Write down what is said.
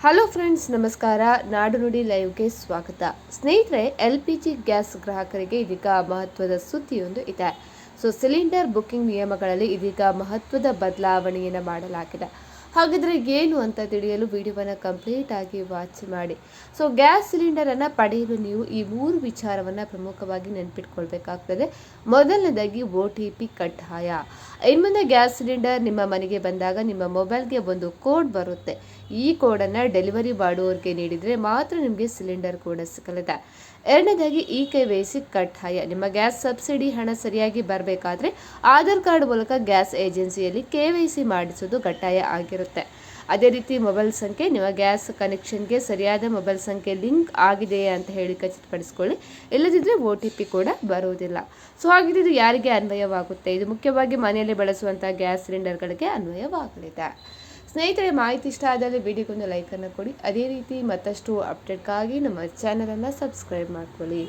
Hello friends, ನಮಸ್ಕಾರ. ನಾಡು ನುಡಿ ಲೈವ್ಗೆ ಸ್ವಾಗತ. ಸ್ನೇಹಿತರೆ, LPG ಗ್ಯಾಸ್ ಗ್ರಾಹಕರಿಗೆ ಇದೀಗ ಮಹತ್ವದ ಸುದ್ದಿಯೊಂದು ಇದೆ. ಸಿಲಿಂಡರ್ ಬುಕಿಂಗ್ ನಿಯಮಗಳಲ್ಲಿ ಇದೀಗ ಮಹತ್ವದ ಬದಲಾವಣೆಯನ್ನು ಮಾಡಲಾಗಿದೆ. ಹಾಗಾದರೆ ಏನು ಅಂತ ತಿಳಿಯಲು ವಿಡಿಯೋವನ್ನು ಕಂಪ್ಲೀಟ್ ಆಗಿ ವಾಚ್ ಮಾಡಿ. ಗ್ಯಾಸ್ ಸಿಲಿಂಡರನ್ನು ಪಡೆಯಲು ನೀವು ಈ 3 ವಿಚಾರವನ್ನು ಪ್ರಮುಖವಾಗಿ ನೆನಪಿಟ್ಕೊಳ್ಬೇಕಾಗ್ತದೆ. ಮೊದಲನೇದಾಗಿ OTP ಕಡ್ಡಾಯ. ಇನ್ನು ಮುಂದೆ ಗ್ಯಾಸ್ ಸಿಲಿಂಡರ್ ನಿಮ್ಮ ಮನೆಗೆ ಬಂದಾಗ ನಿಮ್ಮ ಮೊಬೈಲ್ಗೆ ಒಂದು ಕೋಡ್ ಬರುತ್ತೆ. ಈ ಕೋಡನ್ನು ಡೆಲಿವರಿ ಮಾಡುವವರಿಗೆ ನೀಡಿದರೆ ಮಾತ್ರ ನಿಮಗೆ ಸಿಲಿಂಡರ್ ಕೂಡ ಸಿಗಲಿದೆ. ಎರಡನೇದಾಗಿ KYC ಕಡ್ಡಾಯ. ನಿಮ್ಮ ಗ್ಯಾಸ್ ಸಬ್ಸಿಡಿ ಹಣ ಸರಿಯಾಗಿ ಬರಬೇಕಾದ್ರೆ ಆಧಾರ್ ಕಾರ್ಡ್ ಮೂಲಕ ಗ್ಯಾಸ್ ಏಜೆನ್ಸಿಯಲ್ಲಿ KYC ಮಾಡಿಸೋದು ಕಡ್ಡಾಯ ಆಗಿರುತ್ತೆ. ಅದೇ ರೀತಿ ಮೊಬೈಲ್ ಸಂಖ್ಯೆ, ನಿಮ್ಮ ಗ್ಯಾಸ್ ಕನೆಕ್ಷನ್ಗೆ ಸರಿಯಾದ ಮೊಬೈಲ್ ಸಂಖ್ಯೆ ಲಿಂಕ್ ಆಗಿದೆಯೇ ಅಂತ ಹೇಳಿ ಖಚಿತಪಡಿಸ್ಕೊಳ್ಳಿ. ಇಲ್ಲದಿದ್ದರೆ OTP ಕೂಡ ಬರುವುದಿಲ್ಲ. ಹಾಗಿದ್ರೆ ಇದು ಯಾರಿಗೆ ಅನ್ವಯವಾಗುತ್ತೆ? ಇದು ಮುಖ್ಯವಾಗಿ ಮನೆಯಲ್ಲಿ ಬಳಸುವಂಥ ಗ್ಯಾಸ್ ಸಿಲಿಂಡರ್ಗಳಿಗೆ ಅನ್ವಯವಾಗಲಿದೆ. ಸ್ನೇಹಿತರೆ, ಮಾಹಿತಿ ಇಷ್ಟ ಆದಲ್ಲಿ ವಿಡಿಯೋಗೊಂದು ಲೈಕನ್ನು ಕೊಡಿ. ಅದೇ ರೀತಿ ಮತ್ತಷ್ಟು ಅಪ್ಡೇಟ್ಗಾಗಿ ನಮ್ಮ ಚಾನಲನ್ನು ಸಬ್ಸ್ಕ್ರೈಬ್ ಮಾಡ್ಕೊಳ್ಳಿ.